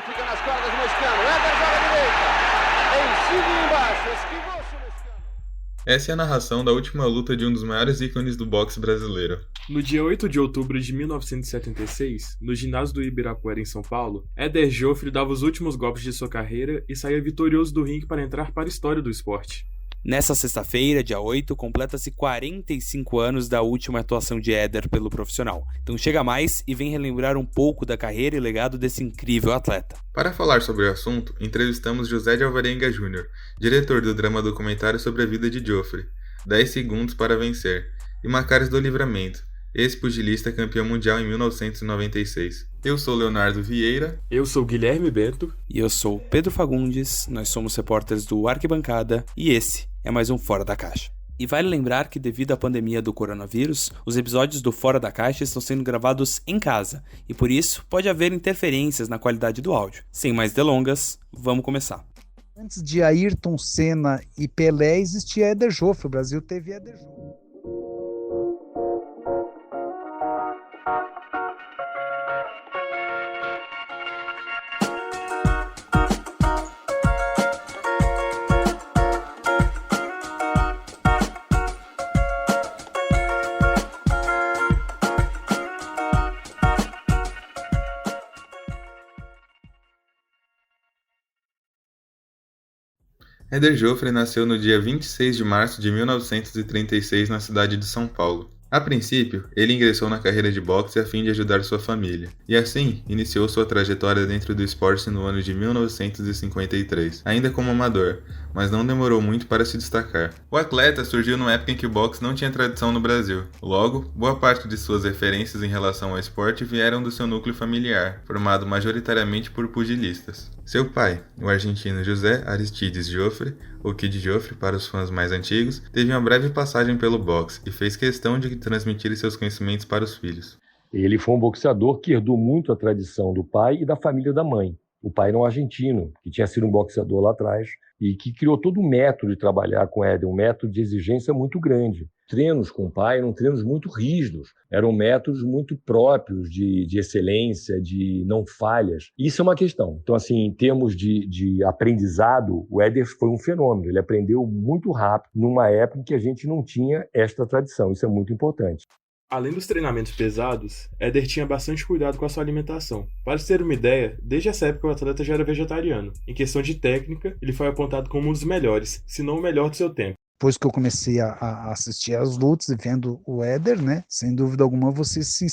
fica nas cordas, Moscano. Éder joga à direita. Em cima e embaixo. Esquivou-se o Moscano. Essa é a narração da última luta de um dos maiores ícones do boxe brasileiro. No dia 8 de outubro de 1976, no ginásio do Ibirapuera em São Paulo, Éder Joffre dava os últimos golpes de sua carreira e saía vitorioso do ringue para entrar para a história do esporte. Nessa sexta-feira, dia 8, completa-se 45 anos da última atuação de Éder pelo profissional. Então chega mais e vem relembrar um pouco da carreira e legado desse incrível atleta. Para falar sobre o assunto, entrevistamos José de Alvarenga Júnior, diretor do drama documentário sobre a vida de Joffre, 10 segundos para vencer, e Macares do Livramento, ex-pugilista campeão mundial em 1996. Eu sou Leonardo Vieira. Eu sou Guilherme Bento. E eu sou Pedro Fagundes, nós somos repórteres do Arquibancada e esse é mais um Fora da Caixa. E vale lembrar que devido à pandemia do coronavírus, os episódios do Fora da Caixa estão sendo gravados em casa e por isso pode haver interferências na qualidade do áudio. Sem mais delongas, vamos começar. Antes de Ayrton Senna e Pelé existia Éder Joffre, o Brasil teve Éder Joffre. Éder Joffre nasceu no dia 26 de março de 1936 na cidade de São Paulo. A princípio, ele ingressou na carreira de boxe a fim de ajudar sua família, e assim iniciou sua trajetória dentro do esporte no ano de 1953, ainda como amador, mas não demorou muito para se destacar. O atleta surgiu numa época em que o boxe não tinha tradição no Brasil. Logo, boa parte de suas referências em relação ao esporte vieram do seu núcleo familiar, formado majoritariamente por pugilistas. Seu pai, o argentino José Aristides Joffre, o Kid Joffre para os fãs mais antigos, teve uma breve passagem pelo boxe e fez questão de transmitir seus conhecimentos para os filhos. Ele foi um boxeador que herdou muito a tradição do pai e da família da mãe. O pai era um argentino, que tinha sido um boxeador lá atrás e que criou todo um método de trabalhar com Éder, um método de exigência muito grande. Treinos com o pai eram treinos muito rígidos, eram métodos muito próprios de excelência, de não falhas. Isso é uma questão. Então, assim, em termos de aprendizado, o Éder foi um fenômeno. Ele aprendeu muito rápido, numa época em que a gente não tinha esta tradição. Isso é muito importante. Além dos treinamentos pesados, Éder tinha bastante cuidado com a sua alimentação. Para se ter uma ideia, desde essa época o atleta já era vegetariano. Em questão de técnica, ele foi apontado como um dos melhores, se não o melhor do seu tempo. Depois que eu comecei a assistir às lutas e vendo o Éder, né, sem dúvida alguma você se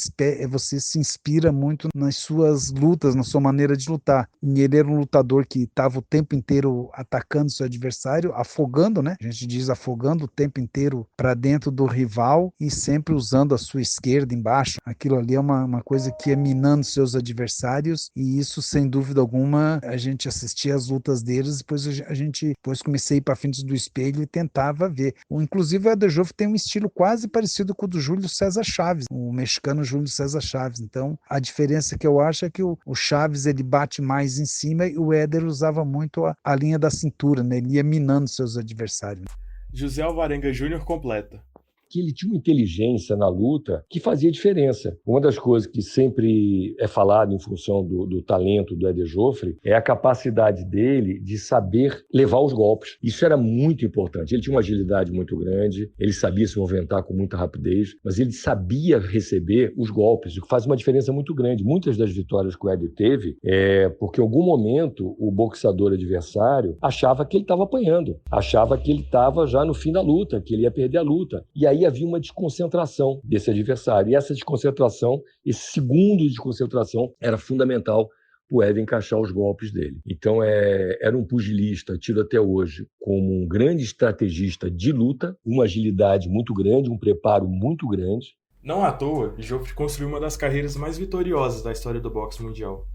inspira muito nas suas lutas, na sua maneira de lutar. E ele era um lutador que estava o tempo inteiro atacando seu adversário, afogando, né? A gente diz afogando o tempo inteiro para dentro do rival e sempre usando a sua esquerda embaixo. Aquilo ali é uma coisa que é minando seus adversários e isso, sem dúvida alguma, a gente assistia às lutas deles, depois comecei a ir para frente do espelho e tentava ver. Inclusive o Éder Joffre tem um estilo quase parecido com o do Júlio César Chaves, o mexicano Júlio César Chaves. Então a diferença que eu acho é que o Chaves ele bate mais em cima e o Éder usava muito a linha da cintura, né? Ele ia minando seus adversários. José Alvarenga Júnior completa. Que ele tinha uma inteligência na luta que fazia diferença. Uma das coisas que sempre é falado em função do talento do Éder Joffre é a capacidade dele de saber levar os golpes. Isso era muito importante. Ele tinha uma agilidade muito grande, ele sabia se movimentar com muita rapidez, mas ele sabia receber os golpes, o que faz uma diferença muito grande. Muitas das vitórias que o Éder teve é porque em algum momento o boxeador adversário achava que ele estava apanhando, achava que ele estava já no fim da luta, que ele ia perder a luta. E aí havia uma desconcentração desse adversário. E essa desconcentração, esse segundo de desconcentração, era fundamental para o Éder encaixar os golpes dele. Então, era um pugilista, tido até hoje como um grande estrategista de luta, uma agilidade muito grande, um preparo muito grande. Não à toa, Joffre construiu uma das carreiras mais vitoriosas da história do boxe mundial.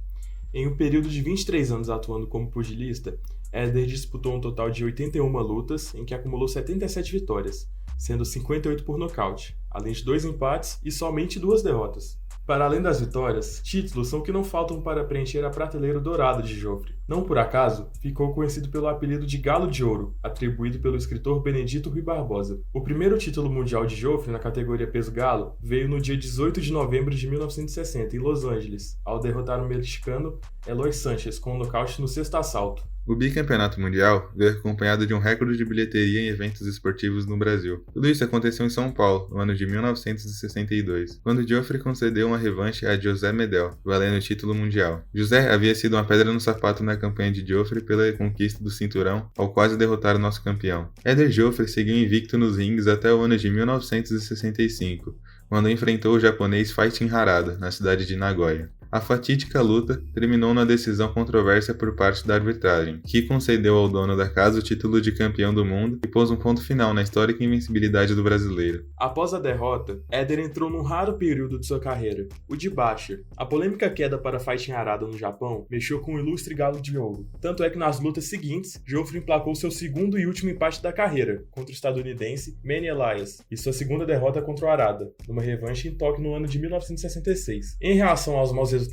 Em um período de 23 anos atuando como pugilista, Éder disputou um total de 81 lutas, em que acumulou 77 vitórias, sendo 58 por nocaute, além de 2 empates e somente 2 derrotas. Para além das vitórias, títulos são o que não faltam para preencher a prateleira dourada de Joffre. Não por acaso, ficou conhecido pelo apelido de Galo de Ouro, atribuído pelo escritor Benedito Rui Barbosa. O primeiro título mundial de Joffre na categoria peso galo veio no dia 18 de novembro de 1960, em Los Angeles, ao derrotar o mexicano Eloy Sanchez com um nocaute no sexto assalto. O bicampeonato mundial veio acompanhado de um recorde de bilheteria em eventos esportivos no Brasil. Tudo isso aconteceu em São Paulo, no ano de 1962, quando Joffre concedeu uma revanche a José Medel, valendo o título mundial. José havia sido uma pedra no sapato na campanha de Joffre pela conquista do cinturão, ao quase derrotar o nosso campeão. Éder Joffre seguiu invicto nos rings até o ano de 1965, quando enfrentou o japonês Fighting Harada, na cidade de Nagoya. A fatídica luta terminou na decisão controversa por parte da arbitragem, que concedeu ao dono da casa o título de campeão do mundo e pôs um ponto final na histórica invencibilidade do brasileiro. Após a derrota, Éder entrou num raro período de sua carreira, o de baixa. A polêmica queda para Fighting Harada no Japão mexeu com o ilustre Galo de Ouro. Tanto é que nas lutas seguintes, Joffre emplacou seu segundo e último empate da carreira, contra o estadunidense Manny Elias, e sua segunda derrota contra o Harada, numa revanche em Tóquio no ano de 1966. Em reação aos maus resultados,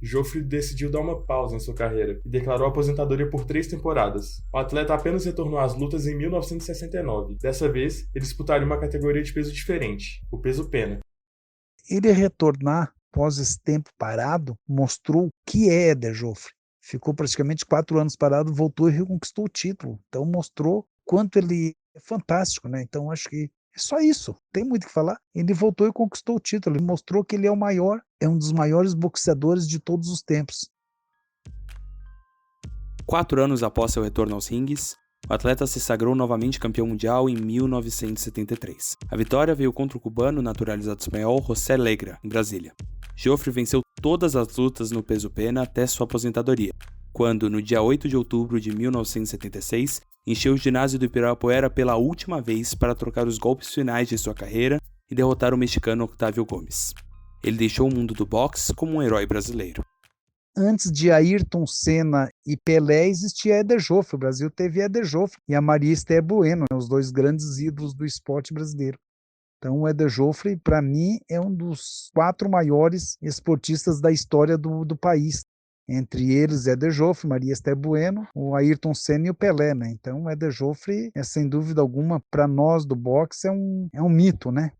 Joffre decidiu dar uma pausa em sua carreira e declarou aposentadoria por 3 temporadas. O atleta apenas retornou às lutas em 1969. Dessa vez, ele disputaria uma categoria de peso diferente, o peso pena. Ele retornar após esse tempo parado mostrou o que é Éder Joffre. Ficou praticamente 4 anos parado, voltou e reconquistou o título. Então mostrou quanto ele é fantástico, né? Então acho que é só isso, tem muito o que falar. Ele voltou e conquistou o título, ele mostrou que ele é o maior, é um dos maiores boxeadores de todos os tempos. 4 anos após seu retorno aos ringues, o atleta se sagrou novamente campeão mundial em 1973. A vitória veio contra o cubano naturalizado espanhol José Legra, em Brasília. Joffre venceu todas as lutas no peso pena até sua aposentadoria, quando, no dia 8 de outubro de 1976, encheu o ginásio do Ibirapuera pela última vez para trocar os golpes finais de sua carreira e derrotar o mexicano Octávio Gomes. Ele deixou o mundo do boxe como um herói brasileiro. Antes de Ayrton Senna e Pelé, existia Éder Joffre. O Brasil teve Éder Joffre e a Maria Esther Bueno, os dois grandes ídolos do esporte brasileiro. Então o Éder Joffre, para mim, é um dos 4 maiores esportistas da história do país. Entre eles, Éder Joffre, Maria Esther Bueno, o Ayrton Senna e o Pelé, né? Então, o Éder Joffre, sem dúvida alguma, para nós do boxe, é um mito, né?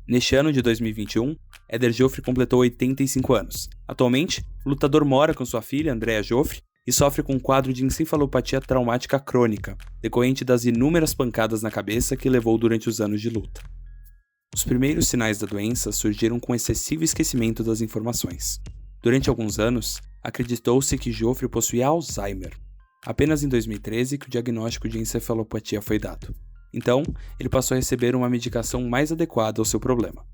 Neste ano de 2021, Éder Joffre completou 85 anos. Atualmente, o lutador mora com sua filha, Andrea Joffre, e sofre com um quadro de encefalopatia traumática crônica, decorrente das inúmeras pancadas na cabeça que levou durante os anos de luta. Os primeiros sinais da doença surgiram com excessivo esquecimento das informações. Durante alguns anos, acreditou-se que Joffre possuía Alzheimer. Apenas em 2013 que o diagnóstico de encefalopatia foi dado. Então, ele passou a receber uma medicação mais adequada ao seu problema.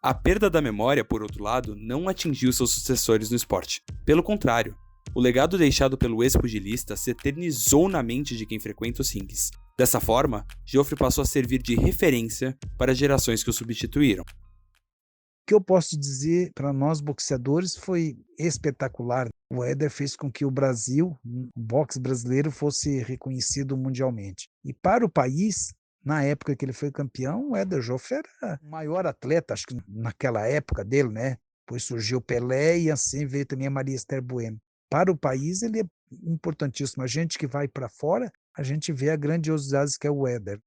A perda da memória, por outro lado, não atingiu seus sucessores no esporte. Pelo contrário, o legado deixado pelo ex-pugilista se eternizou na mente de quem frequenta os ringues. Dessa forma, Joffre passou a servir de referência para as gerações que o substituíram. O que eu posso dizer para nós boxeadores foi espetacular. O Éder fez com que o Brasil, o boxe brasileiro, fosse reconhecido mundialmente. E para o país, na época que ele foi campeão, o Éder Joffre era o maior atleta, acho que naquela época dele, né? Depois surgiu o Pelé e assim veio também a Maria Esther Bueno. Para o país, ele é importantíssimo. A gente que vai para fora, a gente vê a grandiosidade que é o Éder.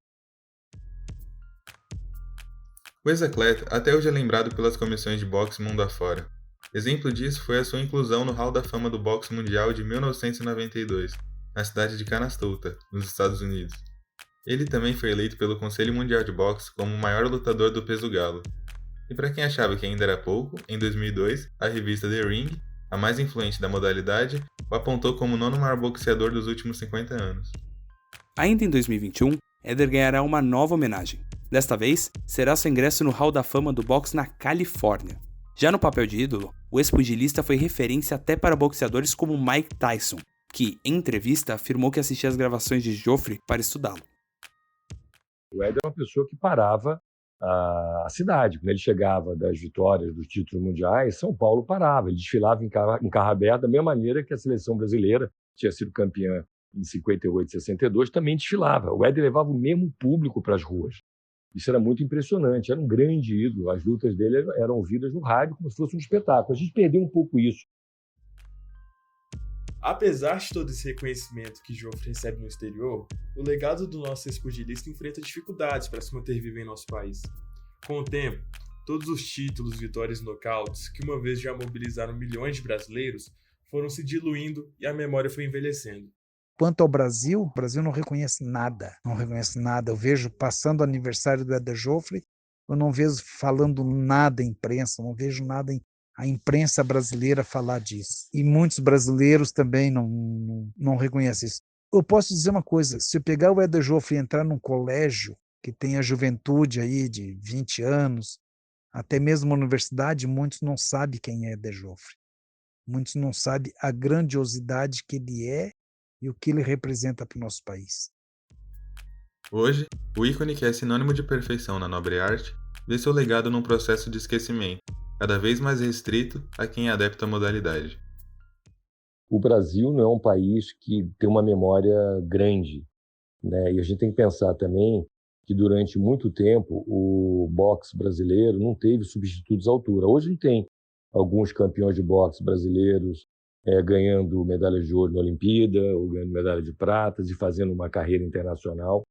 O ex-atleta até hoje é lembrado pelas comissões de boxe mundo afora. Exemplo disso foi a sua inclusão no Hall da Fama do Boxe Mundial de 1992, na cidade de Canastota, nos Estados Unidos. Ele também foi eleito pelo Conselho Mundial de Boxe como o maior lutador do peso galo. E para quem achava que ainda era pouco, em 2002, a revista The Ring, a mais influente da modalidade, o apontou como o 9º maior boxeador dos últimos 50 anos. Ainda em 2021, Éder ganhará uma nova homenagem. Desta vez, será seu ingresso no Hall da Fama do boxe na Califórnia. Já no papel de ídolo, o ex-pugilista foi referência até para boxeadores como Mike Tyson, que, em entrevista, afirmou que assistia às gravações de Joffre para estudá-lo. O Éder é uma pessoa que parava a cidade. Quando ele chegava das vitórias dos títulos mundiais, São Paulo parava. Ele desfilava em carro aberto, da mesma maneira que a seleção brasileira tinha sido campeã em 58 e 62, também desfilava. O Éder levava o mesmo público para as ruas. Isso era muito impressionante, era um grande ídolo. As lutas dele eram ouvidas no rádio como se fosse um espetáculo. A gente perdeu um pouco isso. Apesar de todo esse reconhecimento que Joffre recebe no exterior, o legado do nosso ex-pugilista enfrenta dificuldades para se manter vivo em nosso país. Com o tempo, todos os títulos, vitórias e nocautes, que uma vez já mobilizaram milhões de brasileiros, foram se diluindo e a memória foi envelhecendo. Quanto ao Brasil, o Brasil não reconhece nada, não reconhece nada. Eu vejo passando o aniversário do Éder Joffre, eu não vejo falando nada em imprensa, não vejo nada a imprensa brasileira falar disso. E muitos brasileiros também não reconhecem isso. Eu posso dizer uma coisa, se eu pegar o Éder Joffre e entrar num colégio que tem a juventude aí de 20 anos, até mesmo a universidade, muitos não sabem quem é Éder Joffre. Muitos não sabem a grandiosidade que ele é e o que ele representa para o nosso país. Hoje, o ícone que é sinônimo de perfeição na nobre arte vê seu legado num processo de esquecimento, cada vez mais restrito a quem é adepto à modalidade. O Brasil não é um país que tem uma memória grande, né? E a gente tem que pensar também que durante muito tempo o boxe brasileiro não teve substitutos à altura. Hoje ele tem alguns campeões de boxe brasileiros ganhando medalhas de ouro na Olimpíada, ou ganhando medalha de prata e fazendo uma carreira internacional.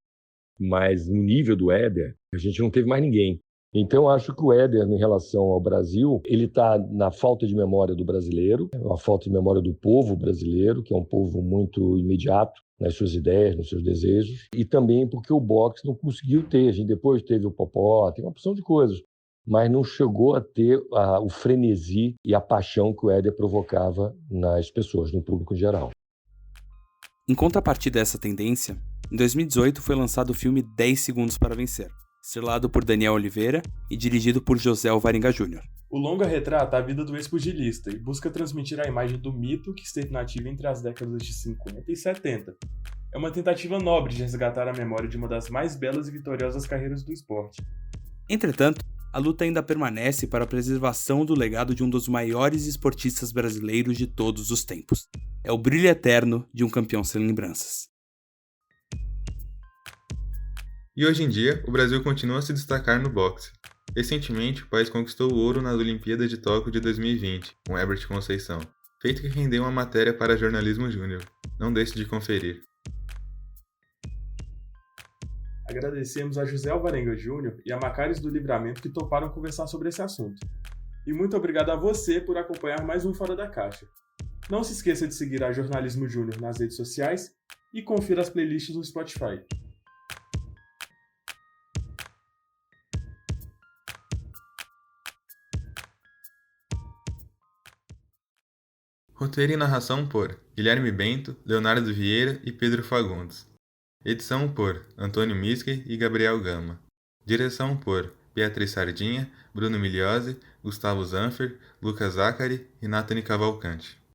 Mas no nível do Éder, a gente não teve mais ninguém. Então, acho que o Éder, em relação ao Brasil, ele está na falta de memória do brasileiro, a falta de memória do povo brasileiro, que é um povo muito imediato nas suas ideias, nos seus desejos, e também porque o boxe não conseguiu ter. A gente depois teve o Popó, tem uma opção de coisas, mas não chegou a ter o frenesi e a paixão que o Éder provocava nas pessoas, no público em geral. Em contrapartida a essa tendência, em 2018 foi lançado o filme 10 Segundos para Vencer, estrelado por Daniel Oliveira e dirigido por José Alvarenga Jr. O longa retrata a vida do ex-pugilista e busca transmitir a imagem do mito que esteve nativo entre as décadas de 50 e 70. É uma tentativa nobre de resgatar a memória de uma das mais belas e vitoriosas carreiras do esporte. Entretanto, a luta ainda permanece para a preservação do legado de um dos maiores esportistas brasileiros de todos os tempos. É o brilho eterno de um campeão sem lembranças. E hoje em dia, o Brasil continua a se destacar no boxe. Recentemente, o país conquistou o ouro nas Olimpíadas de Tóquio de 2020, com Herbert Conceição, feito que rendeu uma matéria para Jornalismo Júnior. Não deixe de conferir. Agradecemos a José Alvarenga Jr. e a Macares do Livramento que toparam conversar sobre esse assunto. E muito obrigado a você por acompanhar mais um Fora da Caixa. Não se esqueça de seguir a Jornalismo Júnior nas redes sociais e confira as playlists no Spotify. Roteiro e narração por Guilherme Bento, Leonardo Vieira e Pedro Fagundes. Edição por Antônio Miskey e Gabriel Gama. Direção por Beatriz Sardinha, Bruno Migliozzi, Gustavo Zanfer, Lucas Zacari e Nathani Cavalcante.